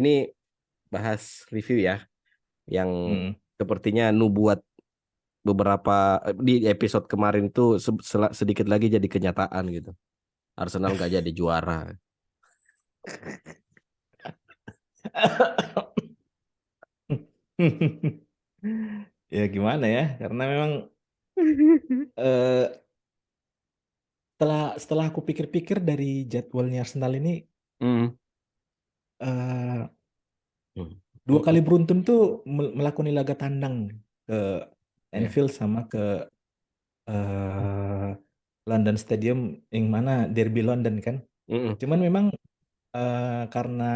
ini bahas review ya, yang Hmm. sepertinya nubuat beberapa di episode kemarin itu sedikit lagi jadi kenyataan gitu. Arsenal nggak jadi juara. Ya gimana ya? Karena memang eh, setelah aku pikir-pikir dari jadwalnya Arsenal ini Hmm. eh, Hmm. dua kali beruntun tuh melakoni laga tandang ke Ya. Anfield sama ke eh, London Stadium yang mana Derby London kan. Mm-mm. Cuman memang karena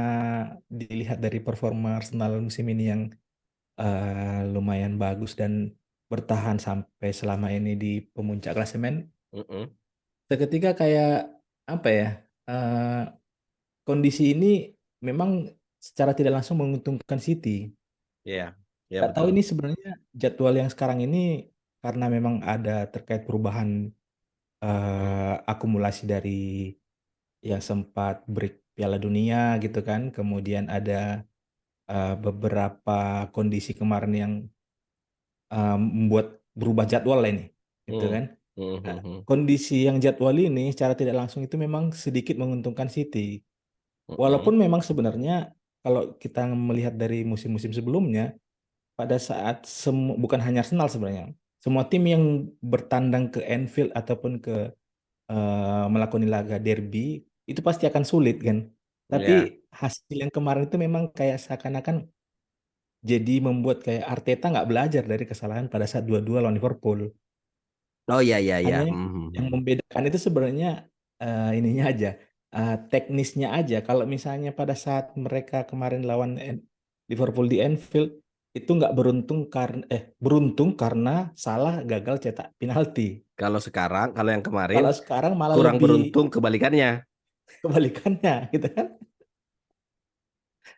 dilihat dari performa Arsenal musim ini yang lumayan bagus dan bertahan sampai selama ini di pemuncak klasemen, Mm-mm. seketika kayak apa ya, eh, kondisi ini memang secara tidak langsung menguntungkan City. Ya, ya Nggak tahu betul. ini sebenarnya jadwal yang sekarang ini karena memang ada terkait perubahan akumulasi dari yang sempat break Piala Dunia gitu kan, kemudian ada beberapa kondisi kemarin yang membuat berubah jadwal lah ini, gitu Hmm. kan. Hmm. Nah, Hmm. Hmm. kondisi yang jadwal ini secara tidak langsung itu memang sedikit menguntungkan City. Mm-mm. Walaupun memang sebenarnya kalau kita melihat dari musim-musim sebelumnya, pada saat bukan hanya Arsenal sebenarnya, semua tim yang bertandang ke Anfield ataupun ke melakoni laga derby itu pasti akan sulit kan. Tapi Ya. hasil yang kemarin itu memang kayak seakan-akan jadi membuat kayak Arteta nggak belajar dari kesalahan pada saat 2-2 lawan Liverpool. Oh ya ya ya. Hanya Hmm. Hmm. yang Hmm. membedakan itu sebenarnya ininya aja, teknisnya aja. Kalau misalnya pada saat mereka kemarin lawan Liverpool di Anfield itu nggak beruntung karena salah gagal cetak penalti. Kalau yang kemarin Kalau sekarang malah kurang lebih beruntung kebalikannya. kebalikannya gitu kan.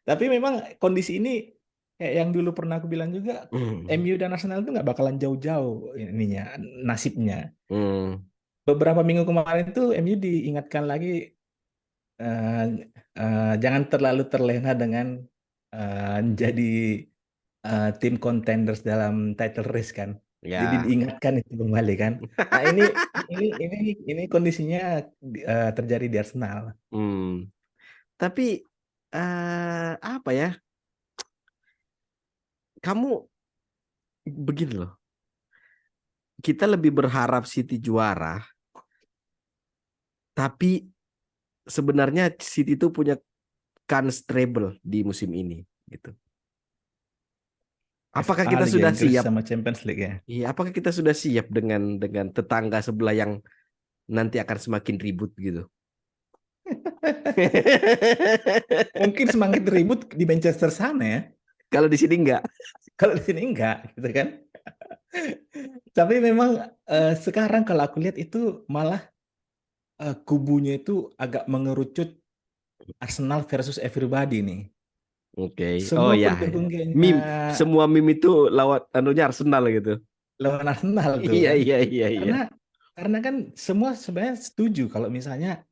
Tapi memang kondisi ini kayak yang dulu pernah aku bilang juga, Hmm. MU dan Arsenal itu nggak bakalan jauh-jauh ininya nasibnya. Hmm. Beberapa minggu kemarin tuh MU diingatkan lagi, eh, jangan terlalu terlena dengan jadi tim contenders dalam title race kan. Jadi Ya. diingatkan itu kembali kan. Nah ini kondisinya terjadi di Arsenal. Hmm. Tapi apa ya? Kamu begini loh. Kita lebih berharap City juara, tapi sebenarnya City itu punya kans treble di musim ini gitu. Apakah FA kita Liga sudah Inggris siap? sama Champions League ya. Iya, apakah kita sudah siap dengan tetangga sebelah yang nanti akan semakin ribut gitu? Mungkin semakin ribut di Manchester sana ya. Kalau di sini enggak. Kalau di sini enggak gitu kan. Tapi memang sekarang kalau aku lihat itu malah kubunya itu agak mengerucut Arsenal versus everybody nih. Oke. Oh Semua ya, ya. pendukung kayaknya Semua meme itu lawat anunya Arsenal gitu. lawan Arsenal tuh Iya, kan. iya, iya, iya. Karena karena kan semua sebenarnya setuju kalau misalnya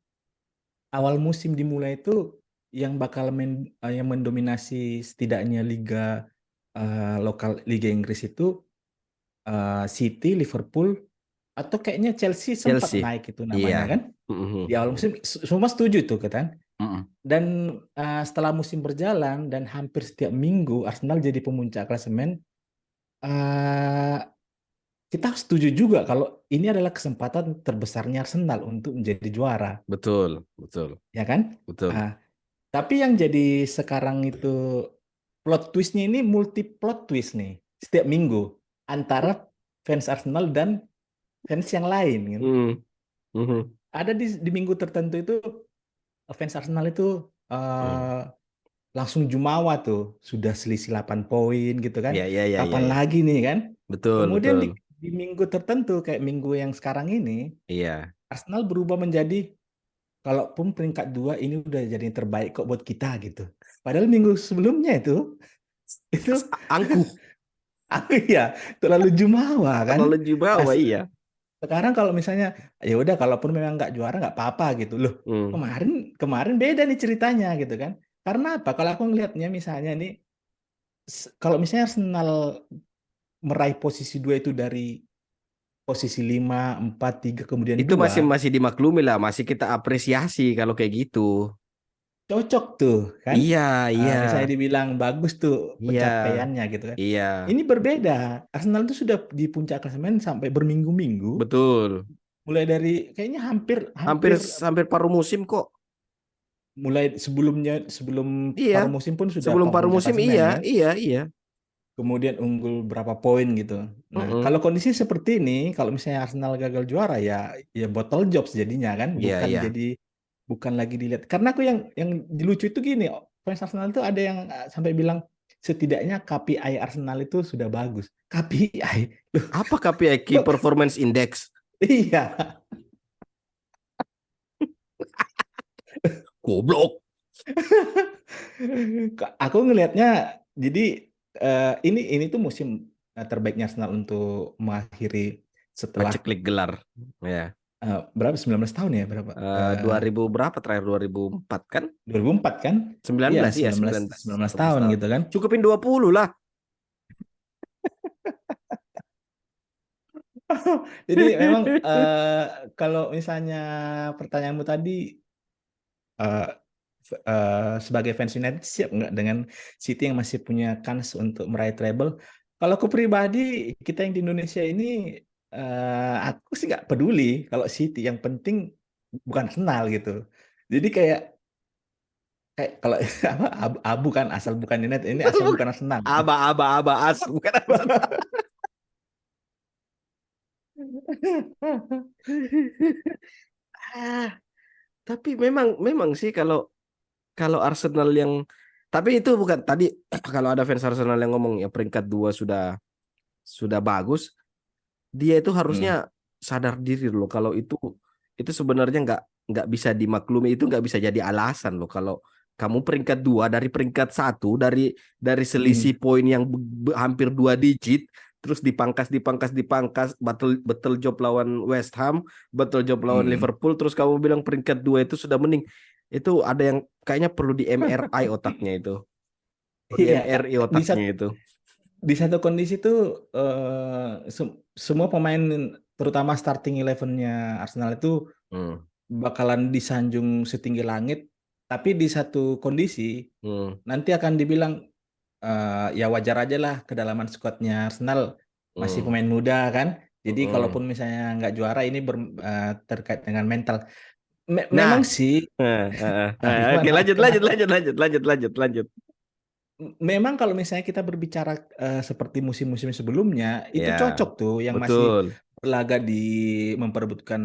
awal musim dimulai itu yang bakal yang mendominasi setidaknya liga lokal Liga Inggris itu City, Liverpool, atau kayaknya Chelsea sempat Chelsea. naik itu namanya Iya. kan. Di Mhm. awal musim semua setuju tuh kan. Mhm. Dan setelah musim berjalan dan hampir setiap minggu Arsenal jadi pemuncak klasemen, eh, kita setuju juga kalau ini adalah kesempatan terbesarnya Arsenal untuk menjadi juara, Betul, betul, ya kan? betul. Ah, tapi yang jadi sekarang itu plot twistnya ini multi plot twist nih setiap minggu antara fans Arsenal dan fans yang lain kan. Mhm. Mhm. Ada di minggu tertentu itu fans Arsenal itu Mhm. eh, langsung jumawa tuh, sudah selisih 8 poin gitu kan. Iya, iya, iya, iya, Kapan iya. lagi nih kan? Betul, Kemudian betul. di minggu tertentu kayak minggu yang sekarang ini, Iya. Arsenal berubah menjadi kalaupun peringkat 2 ini udah jadi yang terbaik kok buat kita gitu. Padahal minggu sebelumnya itu Angkuh. aku ya terlalu jumawa kan. Terlalu di Nah, bawah, iya. sekarang kalau misalnya ya udah kalaupun memang nggak juara nggak apa-apa gitu loh. Hmm. Kemarin kemarin beda nih ceritanya gitu kan. Karena apa? Kalau aku ngelihatnya misalnya nih, kalau misalnya Arsenal meraih posisi 2 itu dari posisi 5, 4, 3 kemudian Itu masih 2, masih dimaklumi lah, masih kita apresiasi kalau kayak gitu. cocok tuh kan. Iya, iya, Misalnya dibilang bagus tuh iya, pencapaiannya gitu kan. iya, Ini berbeda. Arsenal itu sudah di puncak klasemen sampai berminggu-minggu. betul. Mulai dari kayaknya hampir Hampir hampir hampir paruh musim kok. mulai sebelum Iya, paruh musim pun sudah sebelum top paruh puncak musim klasemen iya, kan. iya, iya. Kemudian unggul berapa poin gitu. Nah, Mm-mm. kalau kondisi seperti ini, kalau misalnya Arsenal gagal juara ya ya bottle jobs jadinya kan, Iya, iya. bukan lagi dilihat. Karena aku yang lucu itu gini, fans Arsenal itu ada yang sampai bilang setidaknya KPI Arsenal itu sudah bagus. KPI, loh, Apa KPI Key kok Performance Index? iya. Goblok. Aku ngelihatnya jadi ini tuh musim terbaiknya Arsenal untuk mengakhiri setelah Paceklik gelar. Ya. berapa 19 tahun ya berapa? 2000 berapa terakhir 2004 kan? 2004 kan? Iya, 19 iya 19 19 19 19 tahun tahun. gitu kan. Cukupin 20 lah. Jadi memang kalau misalnya pertanyaanmu tadi eh, sebagai fans United siap nggak dengan City yang masih punya kans untuk meraih treble? Kalau aku pribadi, kita yang di Indonesia ini, aku sih nggak peduli kalau City. Yang penting bukan Arsenal gitu. Jadi kayak kayak kalau apa abu kan asal bukan United, ini asal bukan Arsenal. Aba asal bukan asal. Ah, tapi memang memang sih kalau kalau Arsenal yang tapi itu bukan tadi kalau ada fans Arsenal yang ngomong ya peringkat 2 sudah bagus, dia itu harusnya Hmm. sadar diri loh kalau itu sebenarnya nggak bisa dimaklumi, itu nggak bisa jadi alasan loh kalau kamu peringkat 2 dari peringkat 1 dari selisih Hmm. poin yang hampir 2 digit, terus dipangkas battle battle job lawan West Ham, battle job lawan Hmm. Liverpool, terus kamu bilang peringkat 2 itu sudah mending. Itu ada yang kayaknya perlu di MRI otaknya itu, perlu di Iya, MRI di otaknya satu itu. di satu kondisi tuh semua pemain terutama starting elevennya Arsenal itu Hmm, bakalan disanjung setinggi langit, tapi di satu kondisi hmm, nanti akan dibilang ya wajar aja lah kedalaman skuadnya Arsenal masih hmm, pemain muda kan. Jadi hmm. kalaupun misalnya nggak juara ini terkait dengan mental. Memang Nah, sih, oke, gimana? lanjut, lanjut, Kenapa? lanjut, lanjut, lanjut, lanjut, lanjut. Memang kalau misalnya kita berbicara seperti musim-musim sebelumnya, itu Ya, cocok tuh yang masih betul. berlaga di memperebutkan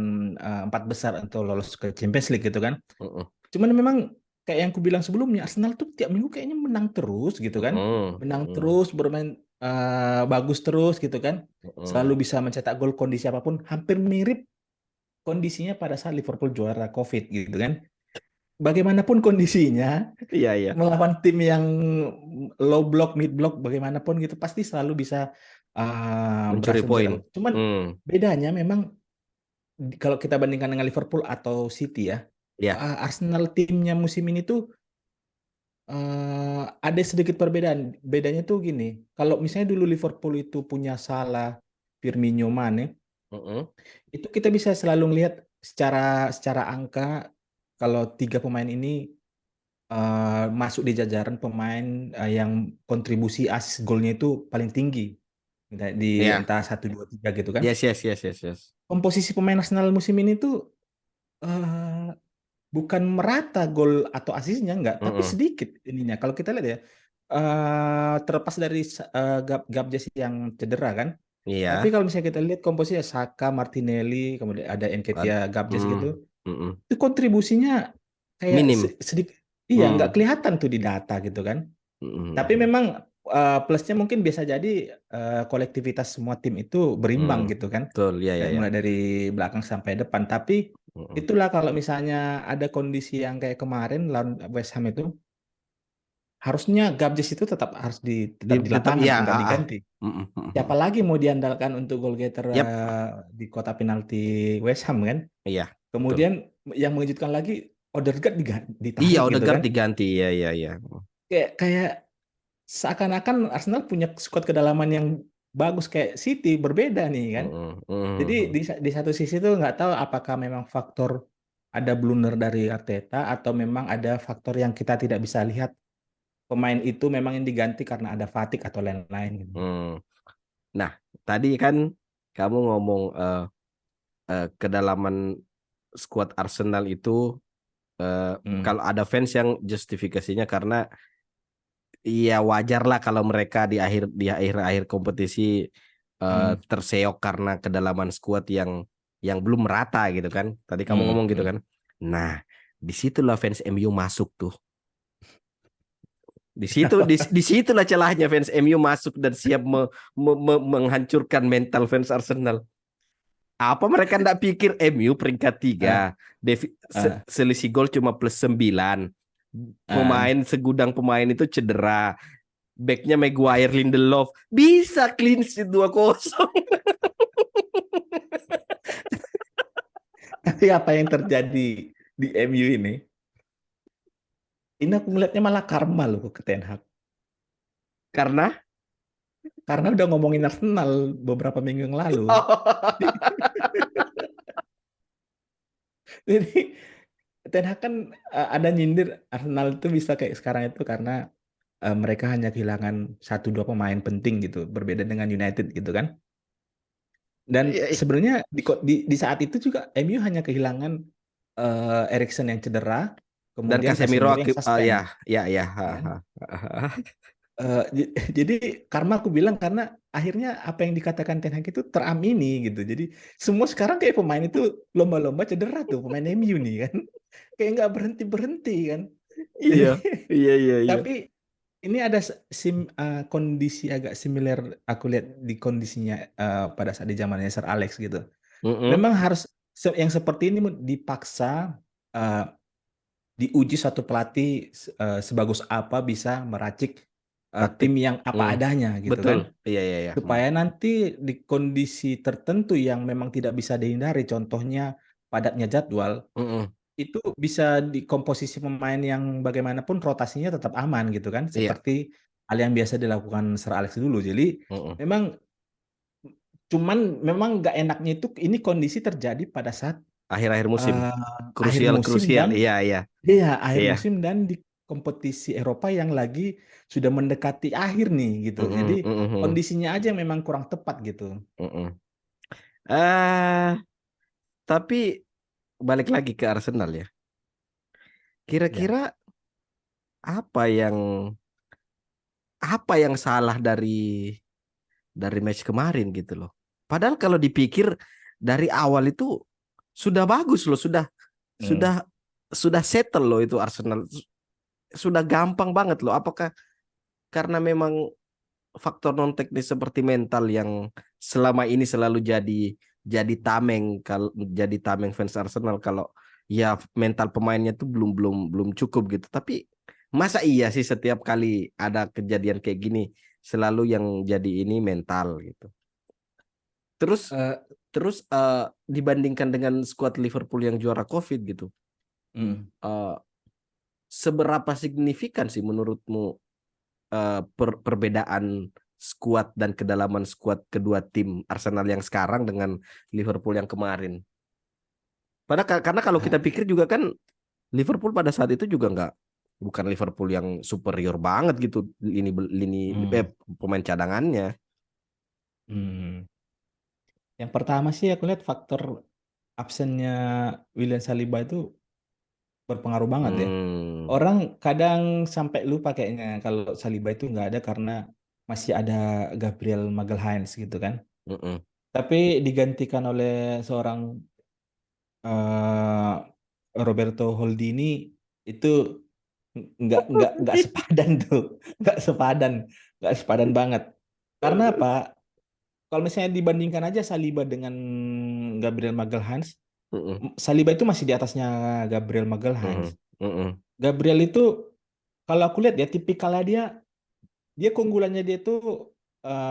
empat besar atau lolos ke Champions League gitu kan. Mm-mm, Cuman memang kayak yang aku bilang sebelumnya, Arsenal tuh tiap minggu kayaknya menang terus gitu kan. mm-mm, Menang mm-mm, terus, bermain bagus terus gitu kan. Selalu mm-mm. bisa mencetak gol kondisi apapun. Hampir mirip kondisinya pada saat Liverpool juara COVID gitu kan. Bagaimanapun kondisinya, Iya, iya. melawan tim yang low block, mid block, bagaimanapun gitu, pasti selalu bisa Mencuri berhasil poin. mencetak gol. Cuman Hmm, bedanya memang kalau kita bandingkan dengan Liverpool atau City ya, ya. Arsenal timnya musim ini tuh ada sedikit perbedaan. Bedanya tuh gini, kalau misalnya dulu Liverpool itu punya Salah, Firmino, Mane, Mm-mm, itu kita bisa selalu melihat secara secara angka kalau tiga pemain ini masuk di jajaran pemain yang kontribusi assist golnya itu paling tinggi di ya. entah satu dua tiga gitu kan. Yes, yes, yes, yes, yes. Komposisi pemain Arsenal musim ini tuh eh, bukan merata gol atau asisnya enggak, tapi Mm-mm. sedikit ininya. Kalau kita lihat ya, terlepas dari Gabjes yang cedera kan. Tapi Iya, kalau misalnya kita lihat komposisinya Saka, Martinelli, kemudian ada kan. Nketiah, Gabjes Hmm, gitu, mm-mm. itu kontribusinya kayak Minim. sedikit, iya nggak Hmm, kelihatan tuh di data gitu kan. Tapi mm-mm, memang plusnya mungkin bisa jadi kolektivitas semua tim itu berimbang mm. gitu kan. Betul, ya, ya, Kayak ya. mulai dari belakang sampai depan. Tapi Mm-mm. itulah kalau misalnya ada kondisi yang kayak kemarin lawan West Ham itu, harusnya Gabjes itu tetap di Tetap lapangan, ya, nggak diganti. Mm-mm, Siapa mm-mm. lagi mau diandalkan untuk goal getter Yap, di kotak penalti West Ham kan? iya, betul. Kemudian yang mengejutkan lagi Odegaard Iya, ditarik gitu Odegaard kan. diganti. Iya, iya, iya. Kayak seakan-akan Arsenal punya skuad kedalaman yang bagus kayak City, berbeda nih kan. Mm-mm, Jadi mm-mm, di satu sisi tuh nggak tahu apakah memang faktor ada blunder dari Arteta atau memang ada faktor yang kita tidak bisa lihat, pemain itu memang yang diganti karena ada fatigue atau lain-lain gitu. mm. Nah, tadi kan kamu ngomong kedalaman skuad Arsenal itu Hmm. kalau ada fans yang justifikasinya karena iya wajar lah kalau mereka di akhir kompetisi Hmm. terseok karena kedalaman skuad yang belum merata gitu kan. Tadi kamu Hmm. ngomong gitu Hmm. kan. Nah, disitulah fans MU masuk tuh. Disitulah celahnya fans MU masuk dan siap menghancurkan mental fans Arsenal. Apa mereka ndak pikir MU peringkat tiga, Ah, ah, selisih gol cuma +9. ah. Segudang pemain itu cedera. Backnya Maguire, Lindelof bisa clean sheet 2-0. Tapi apa yang terjadi di MU ini? Ini aku melihatnya malah karma loh ke Ten Hag. Karena Karena udah ngomongin Arsenal beberapa minggu yang lalu. Jadi Ten Hag kan ada nyindir Arsenal itu bisa kayak sekarang itu karena mereka hanya kehilangan satu dua pemain penting gitu, berbeda dengan United gitu kan. Dan sebenarnya di saat itu juga MU hanya kehilangan Erikson yang cedera, dan kemudian Casemiro Casemiro yang ya, suspend. ya, ya. Kan? Jadi karena aku bilang karena akhirnya apa yang dikatakan Ten Hag itu teramini gitu. Jadi semua sekarang kayak pemain itu lomba-lomba cedera tuh pemain MU nih kan. Kayak nggak berhenti berhenti kan. Jadi Iya, iya, iya, iya. tapi ini ada kondisi agak similar aku lihat di kondisinya pada saat di zamannya Sir Alex gitu. Mm-mm. Memang harus yang seperti ini dipaksa eh, diuji satu pelatih sebagus apa bisa meracik Taktik. tim yang apa Mm. adanya gitu Betul. kan. Iya, iya, iya. Mm. Supaya nanti di kondisi tertentu yang memang tidak bisa dihindari, contohnya padatnya jadwal, Mm-mm. itu bisa di komposisi pemain yang bagaimanapun rotasinya tetap aman gitu kan. Iya. Seperti hal yang biasa dilakukan Sir Alex dulu. Jadi Mm-mm. memang memang nggak enaknya itu ini kondisi terjadi pada saat Akhir-akhir musim. eh, akhir Krusial, musim krusial. dan Iya, iya. iya, akhir Iya. musim dan di kompetisi Eropa yang lagi sudah mendekati akhir nih gitu. Jadi Mm-mm. Mm-mm. kondisinya aja yang memang kurang tepat gitu. Mm-mm. eh tapi balik lagi ke Arsenal ya. Ya. Kira-kira apa yang apa yang salah dari match kemarin gitu loh. Padahal kalau dipikir dari awal itu sudah bagus loh, Hmm. sudah sudah settle loh itu Arsenal. Sudah gampang banget loh. Apakah karena memang faktor non teknis seperti mental yang selama ini selalu jadi tameng kalau jadi tameng fans Arsenal kalau ya mental pemainnya tuh belum belum belum cukup gitu. Tapi masa iya sih setiap kali ada kejadian kayak gini selalu yang jadi ini mental gitu. Terus Eh, terus dibandingkan dengan skuad Liverpool yang juara COVID gitu. hmm. eh, Seberapa signifikan sih menurutmu perbedaan skuad dan kedalaman skuad kedua tim Arsenal yang sekarang dengan Liverpool yang kemarin. Karena kalau kita Ah, pikir juga kan Liverpool pada saat itu juga nggak bukan Liverpool yang superior banget gitu lini hmm. pemain cadangannya. Hmm. Yang pertama sih aku lihat faktor absennya William Saliba itu berpengaruh banget ya. Hmm, Orang kadang sampai lupa kayaknya kalau Saliba itu nggak ada karena masih ada Gabriel Magalhaes gitu kan. mm-mm. Tapi digantikan oleh seorang eh, Roberto Holdini itu nggak sepadan tuh, nggak nggak sepadan banget. Karena apa? Kalau misalnya dibandingkan aja Saliba dengan Gabriel Magalhaes, Mm-mm. Saliba itu masih di atasnya Gabriel Magalhaes. Mm-mm. Mm-mm. Gabriel itu kalau aku lihat ya tipikalnya dia keunggulannya dia tuh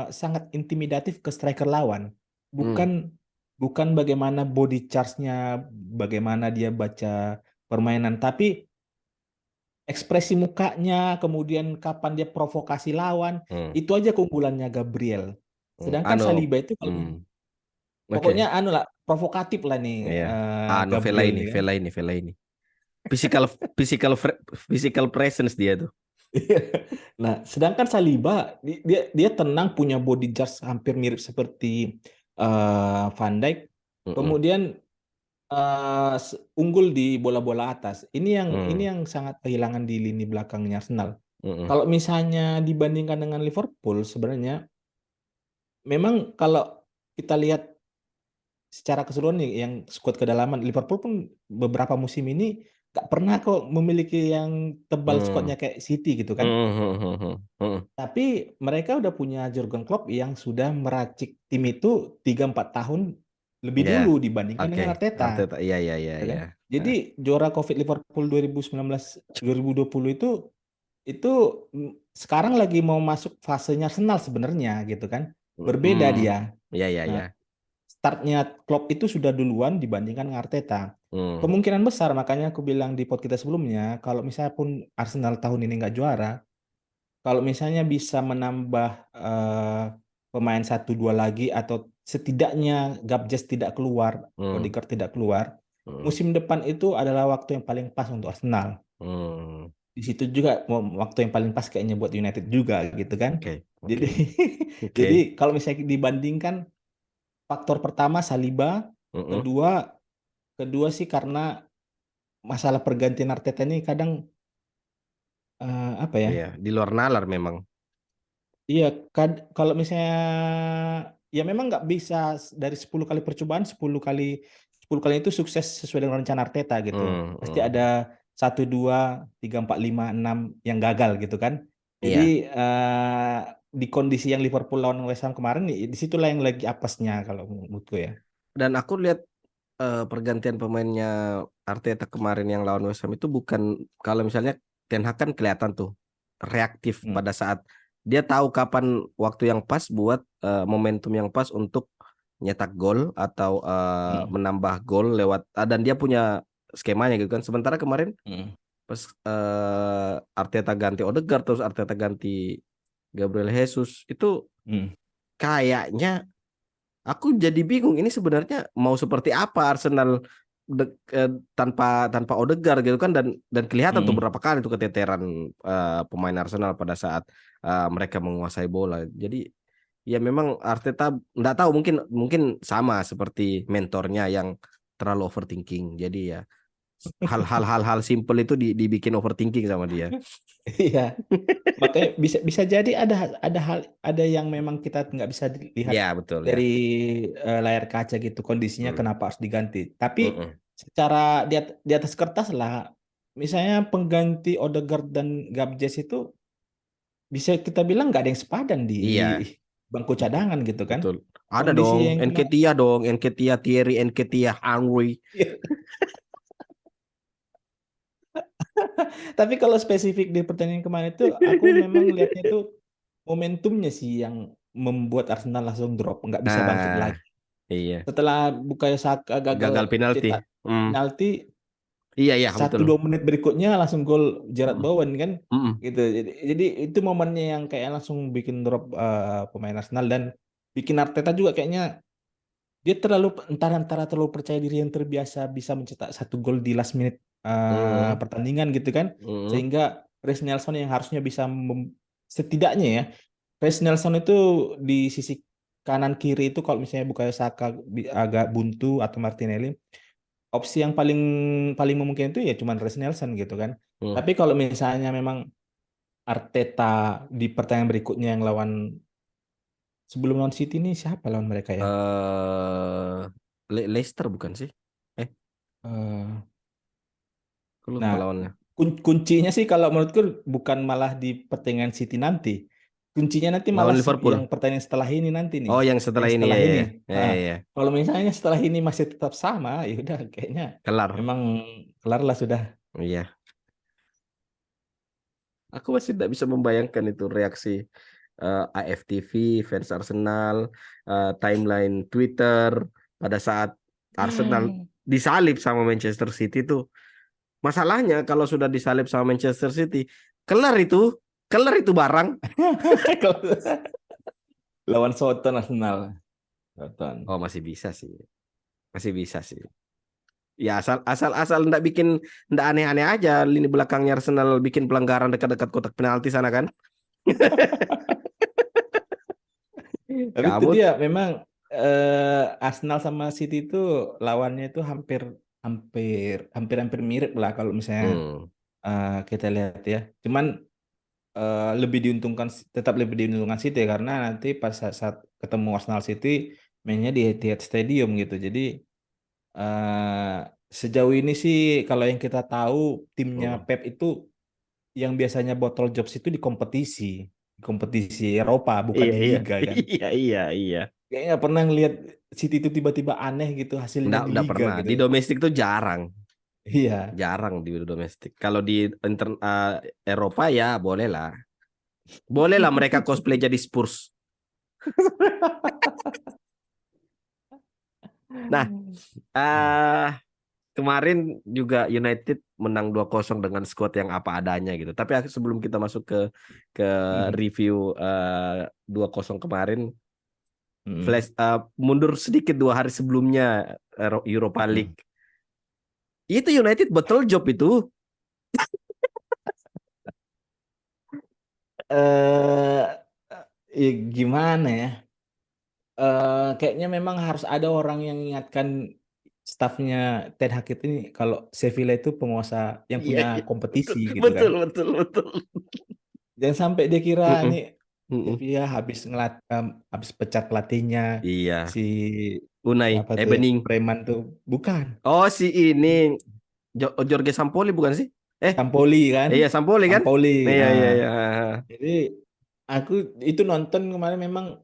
sangat intimidatif ke striker lawan. Mm. Bukan bukan bagaimana body charge-nya, bagaimana dia baca permainan, tapi ekspresi mukanya, kemudian kapan dia provokasi lawan, Hmm. itu aja keunggulannya Gabriel. Sedangkan Anu, Saliba itu kalau oke, pokoknya anu lah, provokatif lah nih iya. Anu, Gabriel nih kan. Vela ini. Physical, physical, physical presence dia tuh. Nah, sedangkan Saliba dia tenang, punya body just hampir mirip seperti Van Dijk. Mm-mm. Kemudian unggul di bola-bola atas. Ini Mm. yang sangat kehilangan di lini belakangnya Arsenal. Mm-mm. Kalau misalnya dibandingkan dengan Liverpool, sebenarnya memang kalau kita lihat secara keseluruhan nih, yang skuad kedalaman Liverpool pun beberapa musim ini nggak pernah kok memiliki yang tebal Mm. skuadnya kayak City gitu kan. Mm. Mm. Tapi mereka udah punya Jurgen Klopp yang sudah meracik tim itu 3-4 tahun lebih Ya, dulu dibandingkan oke. dengan Arteta, Arteta, iya, iya, iya, ya iya. kan? Nah, Jadi juara COVID Liverpool 2019 2020 itu sekarang lagi mau masuk fasenya Arsenal sebenarnya gitu kan. Berbeda mm. dia. Iya, iya, iya. Nah, startnya Klopp itu sudah duluan dibandingkan dengan Arteta. Mm. Kemungkinan besar, makanya aku bilang di podcast kita sebelumnya, kalau misalnya pun Arsenal tahun ini nggak juara, kalau misalnya bisa menambah pemain satu dua lagi atau setidaknya Gabjes tidak keluar, Mm. Odegaard tidak keluar, Mm. musim depan itu adalah waktu yang paling pas untuk Arsenal. Mm. Di situ juga waktu yang paling pas kayaknya buat United juga gitu kan. Oke, Jadi oke, jadi oke. kalau misalnya dibandingkan, faktor pertama Saliba, Mm-mm. kedua kedua sih karena masalah pergantian Arteta ini kadang apa ya? Iya, di luar nalar memang. Iya, kalau misalnya ya memang nggak bisa dari 10 kali percobaan 10 kali itu sukses sesuai dengan rencana Arteta gitu. Mm. Pasti Mm. ada 1, 2, 3, 4, 5, 6 yang gagal gitu kan. Jadi Iya. di kondisi yang Liverpool lawan West Ham kemarin nih, disitulah yang lagi apesnya kalau menurutku ya. Dan aku lihat pergantian pemainnya Arteta kemarin yang lawan West Ham itu bukan, kalau misalnya Ten Hag kan kelihatan tuh reaktif Hmm. pada saat dia tahu kapan waktu yang pas buat momentum yang pas untuk nyetak gol atau Hmm. menambah gol lewat dan dia punya skemanya gitu kan. Sementara kemarin Hmm. pas Arteta ganti Odegaard terus Arteta ganti Gabriel Jesus itu Hmm. kayaknya aku jadi bingung ini sebenarnya mau seperti apa Arsenal tanpa tanpa Odegaard gitu kan, dan kelihatan tuh Hmm. beberapa kali tuh keteteran pemain Arsenal pada saat mereka menguasai bola. Jadi ya memang Arteta nggak tahu, mungkin mungkin sama seperti mentornya yang terlalu overthinking. Jadi ya hal-hal simpel itu dibikin overthinking sama dia. Iya. Makanya bisa bisa jadi ada yang memang kita nggak bisa lihat Ya betul ya. dari layar kaca gitu kondisinya Hmm. kenapa harus diganti. Tapi Mm-mm. secara di atas kertas lah, misalnya pengganti Odegaard dan Gabjes itu bisa kita bilang nggak ada yang sepadan di Iya bangku betul. cadangan gitu kan. Betul. Ada Kondisi dong, yang kemarin. Nketiah dong, Nketiah Thierry, Nketiah Henry. Tapi kalau spesifik di pertandingan kemarin itu, aku memang lihatnya itu momentumnya sih yang membuat Arsenal langsung drop, nggak bisa bangkit Nah, lagi. iya. Setelah Bukayo Saka gagal Gagal penalti. cetak Hmm. penalti, Iya, iya, satu betul. dua menit berikutnya langsung gol Gerard Mm-mm. Bowen kan, Mm-mm. gitu. Jadi itu momennya yang kayak langsung bikin drop pemain Arsenal, dan bikin Arteta juga kayaknya dia terlalu antara terlalu percaya diri yang terbiasa bisa mencetak satu gol di last minute Mm-mm. pertandingan gitu kan, Mm-mm. sehingga Reiss Nelson yang harusnya bisa setidaknya ya, Reiss Nelson itu di sisi kanan kiri itu kalau misalnya Bukayo Saka agak buntu atau Martinelli, opsi yang paling paling memungkinkan itu ya cuma Reiss Nelson gitu kan. Mm. Tapi kalau misalnya memang Arteta di pertandingan berikutnya yang lawan, sebelum lawan City ini siapa lawan mereka ya? eh Leicester bukan sih? Eh, Eh, aku lupa Nah, lawannya. kuncinya sih kalau menurutku bukan malah di pertandingan City nanti. Kuncinya nanti malah Lawan Liverpool. yang pertandingan setelah ini nanti nih. Oh, yang Yang setelah ini setelah ya, ini. ya, ya, Nah, ya, ya. kalau misalnya setelah ini masih tetap sama, ya udah kayaknya Kelar. memang kelar lah sudah. Iya. Aku masih tidak bisa membayangkan itu reaksi AFTV, fans Arsenal, timeline Twitter pada saat Arsenal disalip sama Manchester City tuh. Masalahnya kalau sudah disalip sama Manchester City, kelar itu barang. Lawan Soton Arsenal. Soton. Oh, masih bisa sih. Masih bisa sih. Ya asal ndak bikin ndak aneh-aneh aja lini belakangnya Arsenal bikin pelanggaran dekat-dekat kotak penalti sana kan. Tapi itu Kamu dia memang Arsenal sama City itu lawannya itu hampir hampir hampir hampir mirip lah kalau misalnya hmm, kita lihat ya. Cuman lebih diuntungkan tetap lebih diuntungkan City karena nanti pas saat ketemu Arsenal City mainnya di Etihad Stadium gitu. Jadi eh, sejauh ini sih kalau yang kita tahu timnya hmm. Pep itu yang biasanya botol jobs itu di kompetisi Eropa bukan Iya di iya liga kan. iya iya iya. Kayaknya nggak pernah ngelihat City itu tiba-tiba aneh gitu hasilnya di Ndak liga pernah. gitu. Di domestik tuh jarang. Iya. Jarang di domestik. Kalau di Eropa ya boleh lah. Boleh lah mereka cosplay jadi Spurs. Nah, eh kemarin juga United menang 2-0 dengan skuad yang apa adanya gitu. Tapi sebelum kita masuk ke Mhm. review 2-0 kemarin, Mhm. flash mundur sedikit 2 hari sebelumnya Europa Mhm. League. Itu United betul job itu. eh ya gimana ya? Kayaknya memang harus ada orang yang mengingatkan stafnya Ten Hag ini kalau Sevilla itu penguasa yang Iya, punya iya. kompetisi gitu kan. Betul, betul, betul. Jangan sampai dia kira ini Mm-mm, mm-mm. Sevilla habis pecat pelatihnya Iya, si Unai, apa tuh yang Ebening. preman tuh bukan Oh, si ini Jorge Sampoli bukan sih? Eh, Sampoli kan, iya Sampoli kan? Sampoli. Iya, Ah, iya, iya. jadi aku itu nonton kemarin memang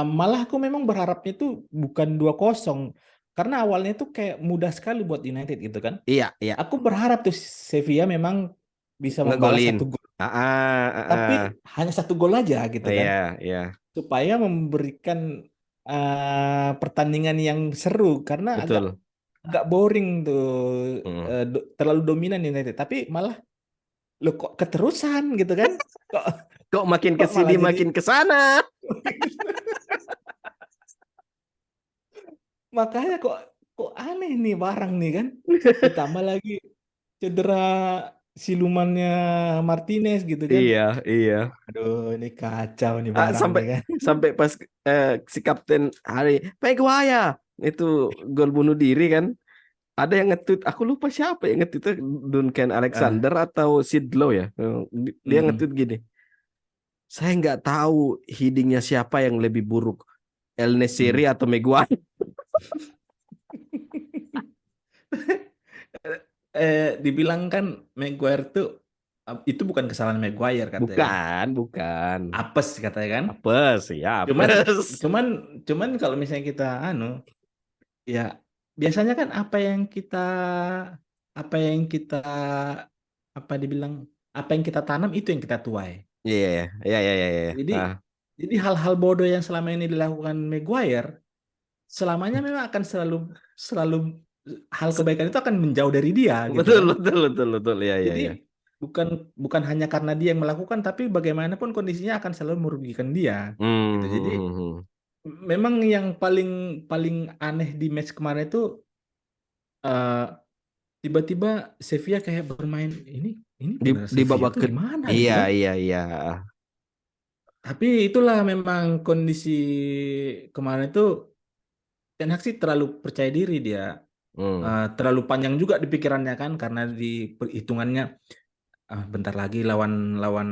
malah aku memang berharapnya itu bukan 2-0 karena awalnya itu kayak mudah sekali buat United gitu kan. Iya, iya. Aku berharap tuh Sevilla memang bisa membalas Ngegolin. satu gol, Ah, ah, ah, tapi ah. hanya satu gol aja gitu kan, Iya, iya. supaya memberikan pertandingan yang seru karena agak Betul. agak boring tuh Mm. terlalu dominan United, tapi malah lo kok keterusan gitu kan, kok Kok makin ke kok sini malah jadi makin ke sana. makanya kok aneh nih barang nih kan, ditambah lagi cedera silumannya Martinez gitu kan. Iya, iya. Aduh, ini kacau nih barang Sampai nih kan. sampai pas si Kapten Harry Maguire itu gol bunuh diri kan. Ada yang nge-tweet, aku lupa siapa yang nge-tweet, Duncan Ah, Alexander atau Sid Lowe ya. Dia mm-mm. nge-tweet gini, saya nggak tahu headingnya siapa yang lebih buruk, El Nesiri Mm. atau Maguire. Dibilang kan Maguire tuh itu bukan kesalahan Maguire katanya kan. Bukan, bukan. Apes katanya kan. Apes, ya Cuman apes. cuman cuman kalau misalnya kita ya biasanya kan apa yang kita apa dibilang apa yang kita tanam itu yang kita tuai. Iya, iya, iya, iya, iya. Jadi Ah. jadi hal-hal bodoh yang selama ini dilakukan Maguire selamanya memang akan selalu selalu hal Se- kebaikan itu akan menjauh dari dia gitu Betul, kan. betul, betul, betul. Ya, ya, Jadi ya. bukan bukan hanya karena dia yang melakukan, tapi bagaimanapun kondisinya akan selalu merugikan dia gitu. Hmm, Jadi hmm, hmm, hmm. memang yang paling paling aneh di match kemarin itu eh, tiba-tiba Sevilla kayak bermain ini Di bener di Sevilla babak tuh ke gimana gitu iya, kan. iya, iya. Tapi itulah memang kondisi kemarin itu Ten Hag sih terlalu percaya diri dia. Hmm, Terlalu panjang juga di pikirannya kan karena di perhitungannya bentar lagi lawan lawan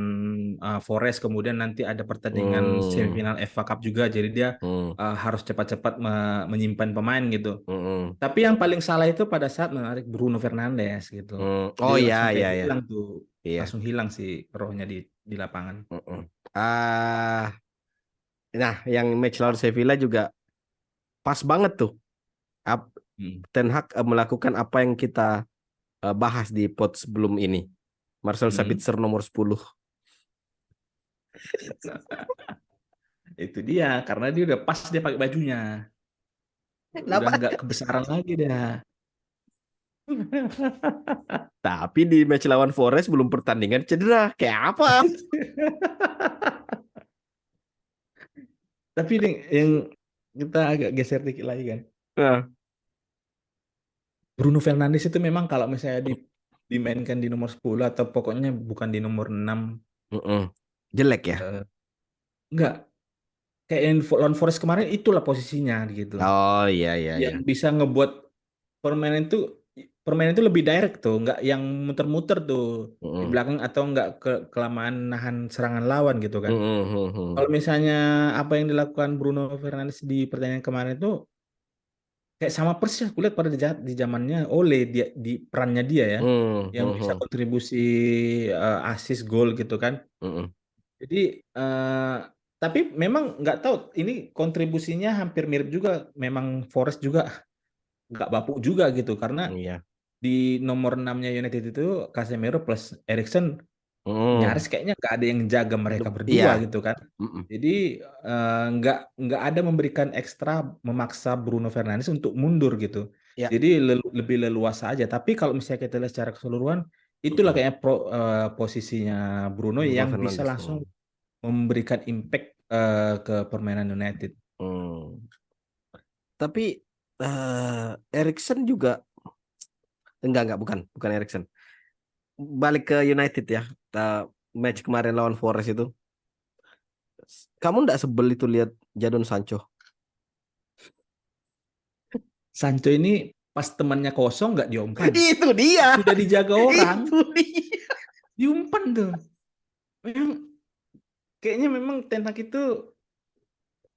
Forest, kemudian nanti ada pertandingan hmm, semifinal FA Cup juga, jadi dia hmm, harus cepat-cepat menyimpan pemain gitu. hmm, Tapi yang paling salah itu pada saat menarik Bruno Fernandes gitu. hmm. Dia Oh iya, langsung iya, kayak iya. hilang tuh, Iya. langsung hilang sih rohnya di lapangan. Hmm. Nah, yang match lawan Sevilla juga pas banget tuh. Ap- Hmm. Ten Hag melakukan apa yang kita bahas di pot sebelum ini. Marcel Hmm. Sabitzer nomor 10. Itu dia karena dia udah pas dia pakai bajunya, udah Kenapa? nggak kebesaran lagi dia. Tapi di match lawan Forest belum pertandingan cedera. Kayak apa? Tapi nih, yang kita agak geser dikit lagi kan. Nah, Bruno Fernandes itu memang kalau misalnya dimainkan di nomor 10 atau pokoknya bukan di nomor 6, mm-mm. Jelek ya. eh, enggak, kayak yang lawan Forest kemarin itulah posisinya gitu. Oh iya iya Yang iya. bisa ngebuat permainan itu permainan itu lebih direct tuh, nggak yang muter-muter tuh di Mm-mm. belakang atau nggak kelamaan nahan serangan lawan gitu kan. Mm-mm, mm-mm. Kalau misalnya apa yang dilakukan Bruno Fernandes di pertandingan kemarin itu kayak sama persis aku lihat pada di zamannya Ole, dia di perannya dia ya, Mm, yang bisa mm-mm, kontribusi assist gol gitu kan. mm-mm. Jadi tapi memang nggak tahu ini kontribusinya hampir mirip juga. Memang Forest juga nggak bapuk juga gitu karena Iya. di nomor 6-nya United itu Casemiro plus Erikson nyaris Mm. kayaknya nggak ada yang jaga mereka berdua Iya. gitu kan. Mm-mm. Jadi nggak ada memberikan ekstra memaksa Bruno Fernandes untuk mundur gitu. Ya. Jadi lebih leluasa aja. Tapi kalau misalnya kita lihat secara keseluruhan, itulah Mm-mm. kayaknya posisinya Bruno Bruno yang bisa Fernandes. langsung memberikan impact ke permainan United. Mm. Tapi Erikson juga enggak bukan bukan Erikson. Balik ke United ya. Match kemarin lawan Forest itu. Kamu nggak sebel itu lihat Jadon Sancho? Sancho ini pas temannya kosong nggak diumpan. Itu dia. Pas sudah dijaga orang, Itu dia. diumpan tuh. Memang kayaknya memang Ten Hag itu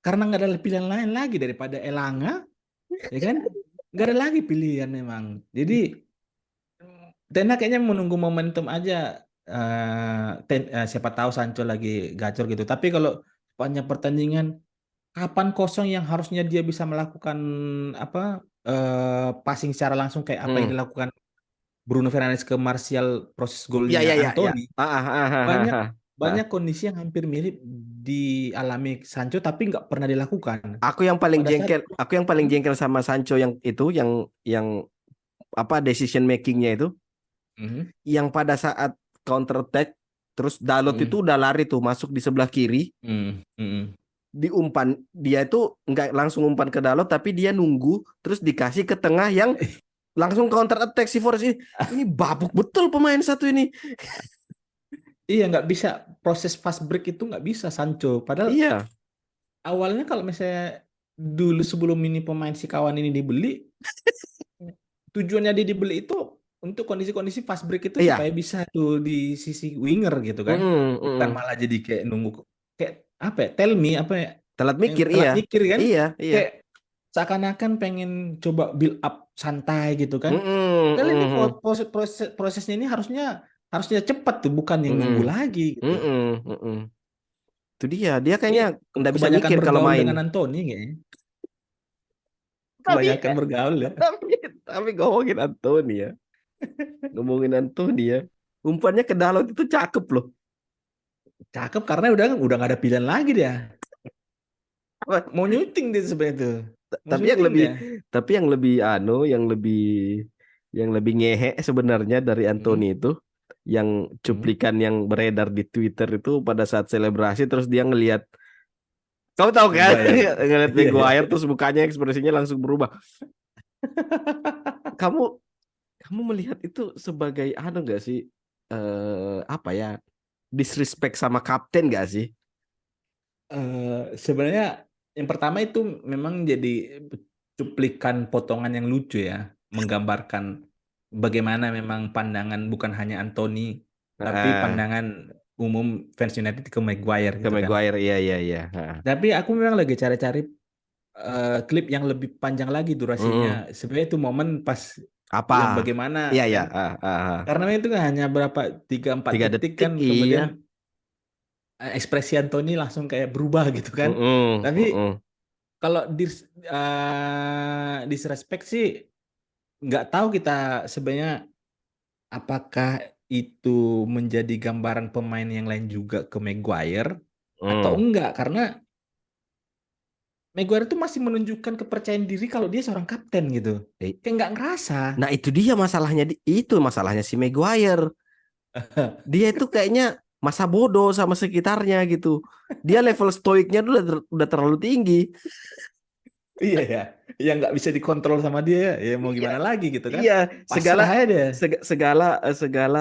karena nggak ada pilihan lain lagi daripada Elanga, ya kan? Nggak ada lagi pilihan memang. Jadi Ten Hag kayaknya menunggu momentum aja. Siapa tahu Sancho lagi gacor gitu. Tapi kalau sepanjang pertandingan, kapan kosong yang harusnya dia bisa melakukan apa passing secara langsung kayak apa yang Hmm. dilakukan Bruno Fernandes ke Martial proses Ya ya golnya ya ya. Anthony. Banyak Ah. banyak kondisi yang hampir mirip dialami Sancho tapi nggak pernah dilakukan. Pada saat Aku yang paling jengkel sama Sancho yang itu yang apa decision makingnya itu, Mhm, yang pada saat counter attack terus Dalot mhm, itu udah lari tuh masuk di sebelah kiri, mhm, mhm. diumpan dia itu nggak langsung umpan ke Dalot tapi dia nunggu terus dikasih ke tengah yang langsung counter attack si Forest ini babuk betul pemain satu ini. Iya nggak bisa proses fast break itu nggak bisa Sancho. Padahal Iya. awalnya kalau misalnya dulu sebelum ini pemain si kawan ini dibeli, tujuannya dia dibeli itu untuk kondisi-kondisi fast break itu Iya. supaya bisa tuh di sisi winger gitu kan. Mm-mm, Bukan mm-mm. malah jadi kayak nunggu kayak apa ya, tell me apa ya, Telat yang mikir, telat iya. mikir kan. Iya, iya. Kayak seakan-akan pengen coba build up santai gitu kan. Mm-mm, Padahal ini mm-mm, prosesnya ini harusnya harusnya cepat tuh, bukan yang mm-mm, nunggu lagi gitu. mm-mm, mm-mm. Itu dia Ini kayaknya nggak bisa kebanyakan mikir kalau bergaul main. dengan Anthony kayaknya. Tapi Kebanyakan bergaul ya. tapi tapi ngomongin Anthony ya, ngomongin Anthony ya, umpannya ke Dalot itu cakep loh. Cakep karena udah nggak ada pilihan lagi dia. Mau nyuting dia sebenarnya tuh. Mau Tapi yang syuting lebih dia. tapi yang lebih ngehe sebenarnya dari Hmm, Anthony itu yang hmm. cuplikan yang beredar di Twitter itu pada saat selebrasi terus dia ngelihat, kamu tahu kan, Maguire. ngelihat Iya, iya. Maguire terus mukanya ekspresinya langsung berubah. Kamu kamu melihat itu sebagai anu nggak sih, apa ya, disrespect sama kapten nggak sih? Sebenarnya yang pertama itu memang jadi cuplikan potongan yang lucu ya, menggambarkan bagaimana memang pandangan bukan hanya Anthony, tapi Ah, pandangan umum fans United ke Maguire ke gitu kan. Maguire, iya iya iya. Tapi aku memang lagi cari-cari klip yang lebih panjang lagi durasinya. Mm-mm. Sebenarnya itu momen pas Apa? yang bagaimana Iya iya. kan, karena itu kan hanya berapa 3-4 Tiga detik detik kan, iya. kemudian ekspresi Anthony langsung kayak berubah gitu kan. Mm-mm, Tapi mm-mm. kalau disrespect sih nggak tahu kita sebenarnya apakah itu menjadi gambaran pemain yang lain juga ke Maguire atau Mm. enggak, karena Maguire tuh masih menunjukkan kepercayaan diri kalau dia seorang kapten gitu. Eh, Kayak nggak ngerasa. Nah itu dia masalahnya, itu masalahnya si Maguire. Dia itu kayaknya masa bodoh sama sekitarnya gitu. Dia level stoiknya tuh udah terlalu tinggi. Iya ya, yang nggak bisa dikontrol sama dia ya, ya mau Iya, gimana lagi gitu kan? iya. Segala Pasrah aja dia. segala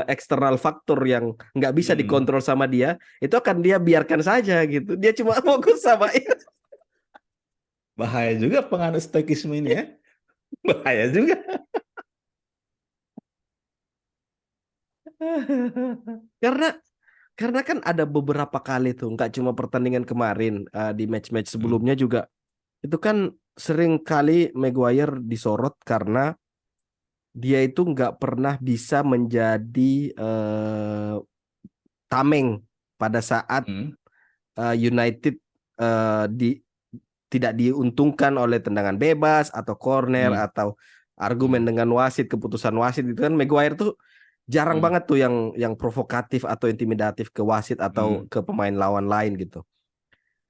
eksternal faktor yang nggak bisa Hmm, dikontrol sama dia itu akan dia biarkan saja gitu. Dia cuma fokus sama itu. bahaya juga penganut stoikisme ini ya. Bahaya juga. Karena kan ada beberapa kali tuh, nggak cuma pertandingan kemarin, di match-match Hmm, sebelumnya juga itu kan sering kali Maguire disorot karena dia itu nggak pernah bisa menjadi eh, tameng pada saat hmm, United di tidak diuntungkan oleh tendangan bebas atau corner hmm, atau argumen hmm, dengan wasit, keputusan wasit itu kan Maguire tuh jarang hmm, banget tuh yang provokatif atau intimidatif ke wasit atau hmm, ke pemain lawan lain gitu.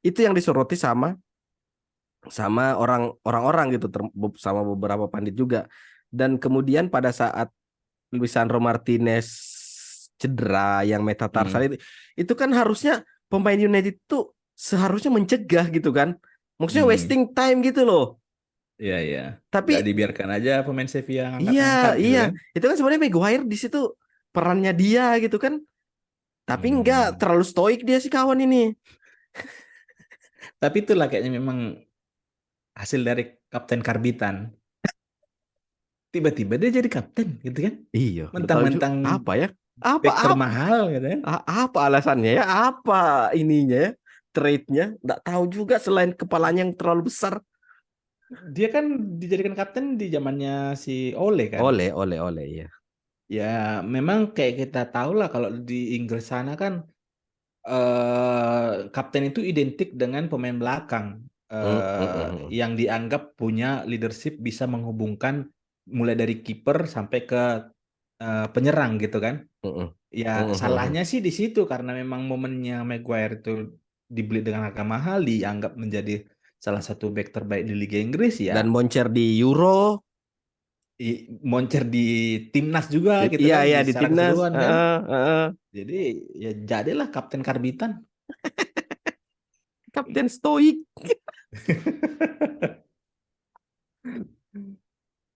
Itu yang disoroti sama sama orang-orang gitu, sama beberapa pandit juga. Dan kemudian pada saat Lisandro Martinez cedera yang metatarsal hmm. itu kan harusnya pemain United tuh seharusnya mencegah gitu kan. Maksudnya Hmm. wasting time gitu loh. Iya, iya. Nggak Tapi dibiarkan aja pemain Sevilla iya, ngangkat-ngangkat gitu iya, kan. itu kan sebenarnya Maguire di situ perannya dia gitu kan. Tapi enggak Hmm. terlalu stoik dia si kawan ini. Tapi itulah kayaknya memang hasil dari Kapten Karbitan. Tiba-tiba dia jadi kapten gitu kan. Iya, nggak tahu juga Mentang-mentang apa ya. Apa back apa termahal gitu kan. apa alasannya ya? Apa ininya ya? Trade-nya nggak tahu juga selain kepalanya yang terlalu besar. Dia kan dijadikan kapten di zamannya si Ole kan. Oleh ya. Ya memang kayak kita tahu lah kalau di Inggris sana kan kapten itu identik dengan pemain belakang Mm, mm, mm, yang dianggap punya leadership bisa menghubungkan mulai dari kiper sampai ke penyerang gitu kan. mm, mm, Ya mm, mm, mm. salahnya sih di situ karena memang momennya Maguire itu dibeli dengan harga mahal dianggap menjadi salah satu back terbaik di Liga Inggris ya. Dan moncer di Euro. Moncer di timnas juga gitu Iya kan iya di di secara timnas. keseluruhan kan. Heeh, heeh. Jadi ya jadilah Kapten Karbitan. Kapten stoik.